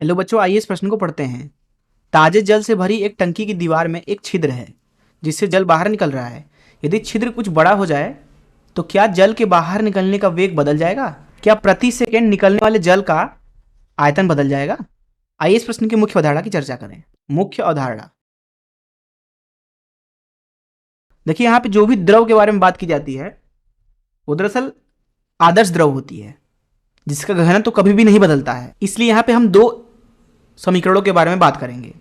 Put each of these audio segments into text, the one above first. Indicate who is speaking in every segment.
Speaker 1: Hello बच्चों, आइए इस प्रश्न को पढ़ते हैं। ताजे जल से भरी एक टंकी की दीवार में एक छिद्र है जिससे जल बाहर निकल रहा है। यदि छिद्र कुछ बड़ा हो जाए तो क्या जल के बाहर निकलने का वेग बदल जाएगा? क्या प्रति सेकंड निकलने वाले जल का आयतन बदल जाएगा? आइए इस प्रश्न की मुख्य अवधारणा की चर्चा करें। मुख्य अवधारणा देखिए, यहाँ पे जो भी द्रव के बारे में बात की जाती है वो दरअसल आदर्श द्रव होती है जिसका घनत्व तो कभी भी नहीं बदलता है। इसलिए यहाँ पे हम दो समीकरणों के बारे में बात करेंगे।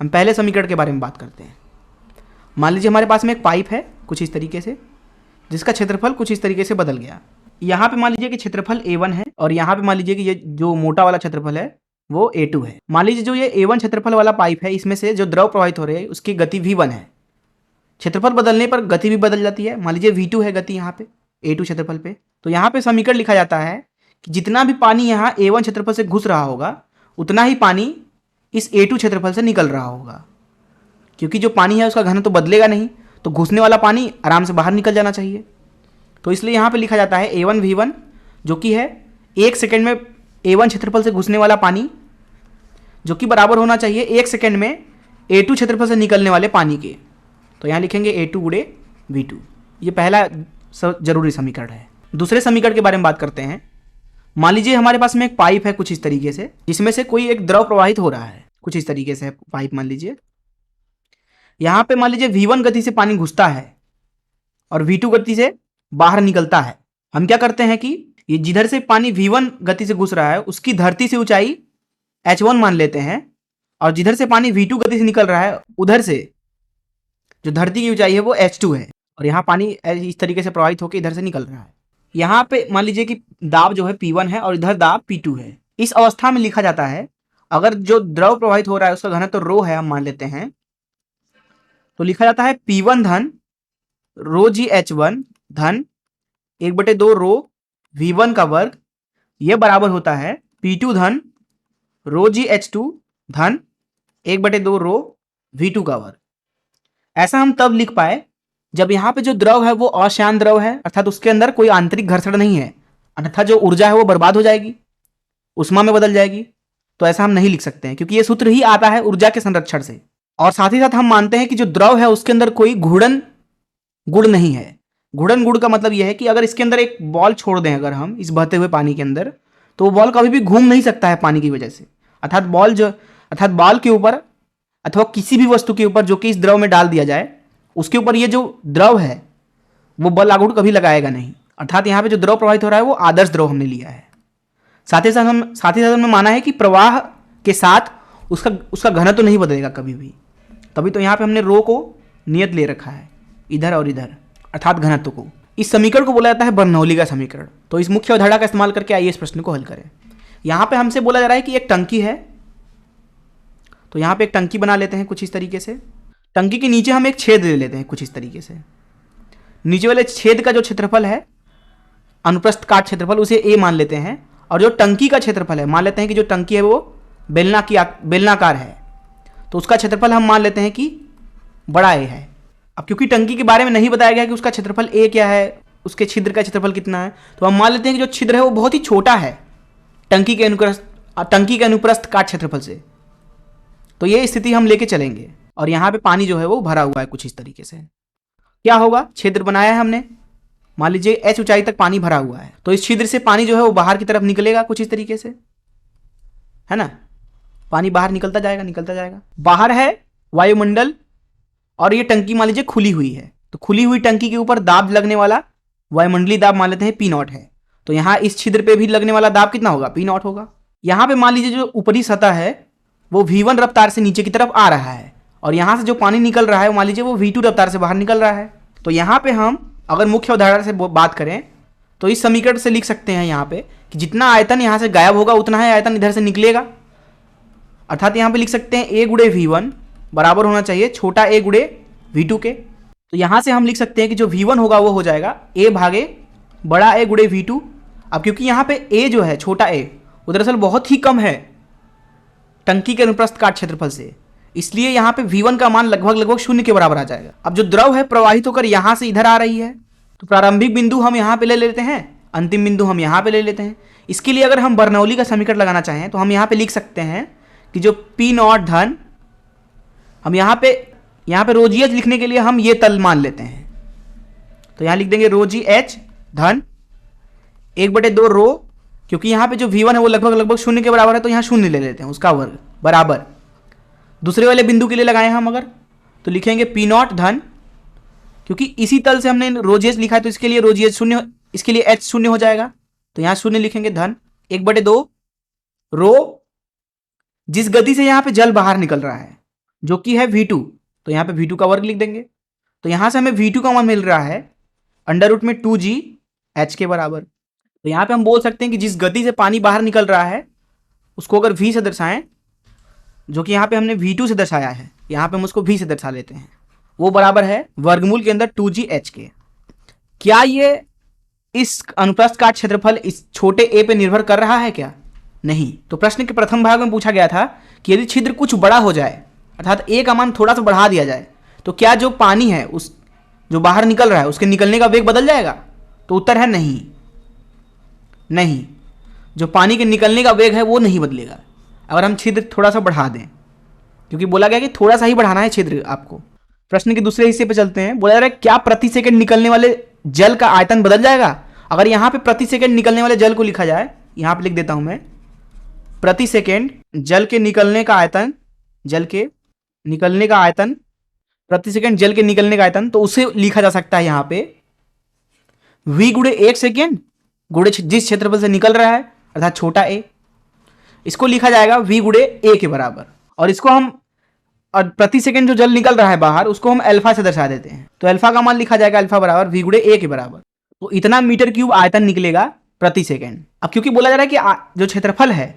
Speaker 1: हम पहले समीकरण के बारे में बात करते हैं। मान लीजिए हमारे पास में एक पाइप है कुछ इस तरीके से, जिसका क्षेत्रफल कुछ इस तरीके से बदल गया। यहाँ पे मान लीजिए कि क्षेत्रफल A1 है और यहाँ पे मान लीजिए कि ये जो मोटा वाला क्षेत्रफल है वो A2 है। मान लीजिए जो ये A1 क्षेत्रफल वाला पाइप है, इसमें से जो द्रव प्रवाहित हो रही है उसकी गति V1 है। क्षेत्रफल बदलने पर गति भी बदल जाती है। मान लीजिए V2 है गति यहाँ पे A2 क्षेत्रफल पे, तो यहाँ पे समीकरण लिखा जाता है कि जितना भी पानी यहाँ A1 क्षेत्रफल से घुस रहा होगा उतना ही पानी इस A2 क्षेत्रफल से निकल रहा होगा, क्योंकि जो पानी है उसका घनत्व तो बदलेगा नहीं, तो घुसने वाला पानी आराम से बाहर निकल जाना चाहिए। तो इसलिए यहाँ पे लिखा जाता है A1 V1, जो कि है 1 सेकेंड में A1 क्षेत्रफल से घुसने वाला पानी, जो कि बराबर होना चाहिए 1 सेकेंड में A2 क्षेत्रफल से निकलने वाले पानी के। तो यहाँ लिखेंगे A2 गुणे V2। ये पहला जरूरी समीकरण है। दूसरे समीकरण के बारे में बात करते हैं। मान लीजिए हमारे पास में एक पाइप है कुछ इस तरीके से, जिसमें से कोई एक द्रव प्रवाहित हो रहा है कुछ इस तरीके से पाइप। मान लीजिए यहाँ पे मान लीजिए V1 गति से पानी घुसता है और V2 गति से बाहर निकलता है। हम क्या करते हैं कि ये जिधर से पानी V1 गति से घुस रहा है उसकी धरती से ऊंचाई H1 मान लेते हैं, और जिधर से पानी V2 गति से निकल रहा है उधर से जो धरती की ऊंचाई है वो H2 है, और यहाँ पानी इस तरीके से प्रवाहित होकर इधर से निकल रहा है। यहाँ पे मान लीजिए कि दाब जो है P1 है और इधर दाब P2 है। इस अवस्था में लिखा जाता है, अगर जो द्रव प्रवाहित हो रहा है उसका घनत्व रो है हम मान लेते हैं, तो लिखा जाता है P1 धन रो जी H1 धन 1/2 रो V1 का वर्ग, यह बराबर होता है P2 धन रो जी H2 धन 1/2 रो V2 का वर्ग। ऐसा हम तब लिख पाए जब यहाँ पे जो द्रव है वो अशांत द्रव है, अर्थात उसके अंदर कोई आंतरिक घर्षण नहीं है, अन्यथा जो ऊर्जा है वो बर्बाद हो जाएगी, उष्मा में बदल जाएगी। तो ऐसा हम नहीं लिख सकते हैं, क्योंकि ये सूत्र ही आता है ऊर्जा के संरक्षण से। और साथ ही साथ हम मानते हैं कि जो द्रव है उसके अंदर कोई घूर्णन गुण नहीं है। घूर्णन गुण का मतलब यह है कि अगर इसके अंदर एक बॉल छोड़ दें अगर हम इस बहते हुए पानी के अंदर, तो वो बॉल कभी भी घूम नहीं सकता है पानी की वजह से। अर्थात बॉल के ऊपर अथवा किसी भी वस्तु के ऊपर जो कि इस द्रव में डाल दिया जाए, उसके ऊपर ये जो द्रव है वो बल लागू कभी लगाएगा नहीं। अर्थात यहाँ पे जो द्रव प्रवाहित हो रहा है वो आदर्श द्रव हमने लिया है। साथ ही साथ हमने माना है कि प्रवाह के साथ उसका घनत्व तो नहीं बदलेगा कभी भी। तभी तो यहाँ पे हमने रो को नियत ले रखा है, इधर और इधर, अर्थात घनत्व को। इस समीकरण को बोला जाता है बर्नौली का समीकरण। तो इस मुख्य अवधारणा का इस्तेमाल करके आइए इस प्रश्न को हल करें। यहाँ पे हमसे बोला जा रहा है कि एक टंकी है, तो यहाँ पे एक टंकी बना लेते हैं कुछ इस तरीके से। टंकी के नीचे हम एक छेद ले लेते हैं कुछ इस तरीके से। नीचे वाले छेद का जो क्षेत्रफल है, अनुप्रस्थ काट क्षेत्रफल, उसे A मान लेते हैं, और जो टंकी का क्षेत्रफल है मान लेते हैं कि जो टंकी है वो बेलनाकार है, तो उसका क्षेत्रफल हम मान लेते हैं कि बड़ा A है। अब क्योंकि टंकी के बारे में नहीं बताया गया कि उसका क्षेत्रफल A क्या है, उसके छिद्र का क्षेत्रफल कितना है, तो हम मान लेते हैं कि जो छिद्र है वो बहुत ही छोटा है टंकी के अनुप्रस्थ काट क्षेत्रफल से। तो ये स्थिति हम लेके चलेंगे, और यहाँ पे पानी जो है वो भरा हुआ है कुछ इस तरीके से। क्या होगा, छिद्र बनाया है हमने, मान लीजिए H ऊंचाई तक पानी भरा हुआ है, तो इस छिद्र से पानी जो है वो बाहर की तरफ निकलेगा कुछ इस तरीके से, है ना। पानी बाहर निकलता जाएगा। बाहर है वायुमंडल, और ये टंकी मान लीजिए खुली हुई है, तो खुली हुई टंकी के ऊपर दाब लगने वाला वायुमंडलीय दाब मान लेते हैं P0 है। तो यहाँ इस छिद्र पे भी लगने वाला दाब कितना होगा, P0 होगा। यहाँ पे मान लीजिए जो ऊपरी सतह है वो V1 रफ्तार से नीचे की तरफ आ रहा है, और यहाँ से जो पानी निकल रहा है मान लीजिए वो V2 रफ्तार से बाहर निकल रहा है। तो यहाँ पे हम अगर मुख्य अवधारणा से बात करें तो इस समीकरण से लिख सकते हैं यहाँ पे कि जितना आयतन यहाँ से गायब होगा उतना ही आयतन इधर से निकलेगा। अर्थात यहाँ पे लिख सकते हैं A गुणे V1 बराबर होना चाहिए छोटा A गुणे V2 के। तो यहाँ से हम लिख सकते हैं कि जो V1 होगा वो हो जाएगा A भागे बड़ा A गुणे V2। अब क्योंकि यहाँ पे A जो है छोटा A वो दरअसल बहुत ही कम है टंकी के अनुप्रस्थ काट क्षेत्रफल से, इसलिए यहाँ पे V1 का मान लगभग 0 के बराबर आ जाएगा। अब जो द्रव है प्रवाहित होकर यहाँ से इधर आ रही है, तो प्रारंभिक बिंदु हम यहाँ पे ले लेते हैं अंतिम बिंदु हम यहाँ पे ले लेते हैं। इसके लिए अगर हम बर्नौली का समीकरण लगाना चाहें तो हम यहाँ पे लिख सकते हैं कि जो पी नॉट धन, हम यहाँ पे रो जी एच लिखने के लिए हम ये तल मान लेते हैं, तो यहाँ लिख देंगे रो जी एच धन 1/2 रो, क्योंकि यहाँ पे जो V1 है वो लगभग 0 के बराबर है, तो यहाँ 0 ले लेते हैं, उसका वर्ग बराबर। दूसरे वाले बिंदु के लिए लगाए हम अगर, तो लिखेंगे पी नॉट धन, क्योंकि इसी तल से हमने रो जी एच लिखा है तो इसके लिए रो जी एच 0, इसके लिए एच 0 हो जाएगा, तो यहाँ 0 लिखेंगे धन 1/2 रो, जिस गति से यहाँ पे जल बाहर निकल रहा है जो कि है V2, तो यहाँ पे V2 का वर्ग लिख देंगे। तो यहाँ से हमें V2 का मान मिल रहा है √2GH के बराबर। तो यहाँ पे हम बोल सकते हैं कि जिस गति से पानी बाहर निकल रहा है उसको अगर V से दर्शाएं, जो कि यहाँ पे हमने V2 से दर्शाया है, यहाँ पे हम उसको V से दर्शा लेते हैं, वो बराबर है वर्गमूल के अंदर 2GH के। क्या ये इस अनुप्रस्थ काट क्षेत्रफल इस छोटे a पे निर्भर कर रहा है क्या? नहीं। तो प्रश्न के प्रथम भाग में पूछा गया था कि यदि छिद्र कुछ बड़ा हो जाए, अर्थात a का मान थोड़ा सा बढ़ा दिया जाए, तो क्या जो पानी है उस जो बाहर निकल रहा है उसके निकलने का वेग बदल जाएगा? तो उत्तर है नहीं, नहीं, जो पानी के निकलने का वेग है वो नहीं बदलेगा अगर हम छिद्र थोड़ा सा बढ़ा दें, क्योंकि बोला गया कि थोड़ा सा ही बढ़ाना है छिद्र आपको। प्रश्न के दूसरे हिस्से पे चलते हैं। बोला जा रहा है क्या प्रति सेकंड निकलने वाले जल का आयतन बदल जाएगा? अगर यहाँ पे प्रति सेकंड निकलने वाले जल को लिखा जाए, यहाँ पे लिख देता हूं मैं, प्रति सेकंड जल के निकलने का आयतन, जल के निकलने का आयतन, प्रति सेकंड जल के निकलने का आयतन, तो उसे लिखा जा सकता है यहाँ पे v गुणे 1 सेकेंड गुणे जिस क्षेत्रफल से निकल रहा है अर्थात छोटा a, इसको लिखा जाएगा v गुणे a के बराबर। और इसको हम, और प्रति सेकंड जो जल निकल रहा है बाहर उसको हम अल्फा से दर्शा देते हैं, तो अल्फा का मान लिखा जाएगा अल्फा बराबर v गुणे a के बराबर। तो इतना मीटर क्यूब आयतन निकलेगा प्रति सेकंड। अब क्योंकि बोला जा रहा है कि जो क्षेत्रफल है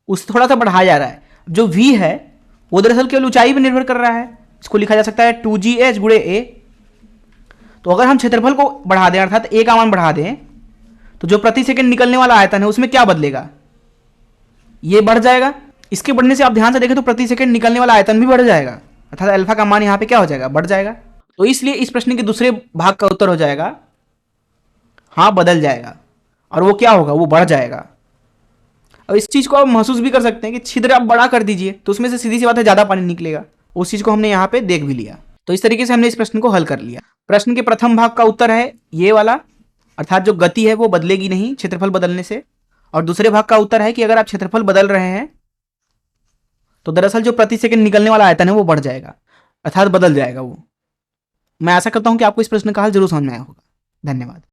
Speaker 1: उससे थोड़ा सा बढ़ाया जा रहा है, जो v है वो दरअसल केवल ऊंचाई पर निर्भर कर रहा है, इसको लिखा जा सकता है 2GH गुणे a। तो अगर हम क्षेत्रफल को बढ़ा दें अर्थात a का मान बढ़ा दें, तो जो प्रति सेकंड निकलने वाला आयतन है उसमें क्या बदलेगा? ये बढ़ जाएगा। इसके बढ़ने से आप ध्यान से देखें तो प्रति सेकंड निकलने वाला आयतन भी बढ़ जाएगा, अर्थात अल्फा का मान यहाँ पे क्या हो जाएगा? बढ़ जाएगा। तो इसलिए इस प्रश्न के दूसरे भाग का उत्तर हो जाएगा हाँ, बदल जाएगा। और वो क्या होगा? वो बढ़ जाएगा। अब इस चीज को आप महसूस भी कर सकते हैं कि छिद्र आप बड़ा कर दीजिए तो उसमें से सीधी सी बात है ज्यादा पानी निकलेगा। उस चीज को हमने यहाँ पे देख भी लिया। तो इस तरीके से हमने इस प्रश्न को हल कर लिया। प्रश्न के प्रथम भाग का उत्तर है ये वाला, अर्थात जो गति है वो बदलेगी नहीं क्षेत्रफल बदलने से। और दूसरे भाग का उत्तर है कि अगर आप क्षेत्रफल बदल रहे हैं तो दरअसल जो प्रति सेकंड निकलने वाला आयतन है वो बढ़ जाएगा, अर्थात बदल जाएगा वो। मैं आशा करता हूं कि आपको इस प्रश्न का हल जरूर समझ में आया होगा। धन्यवाद।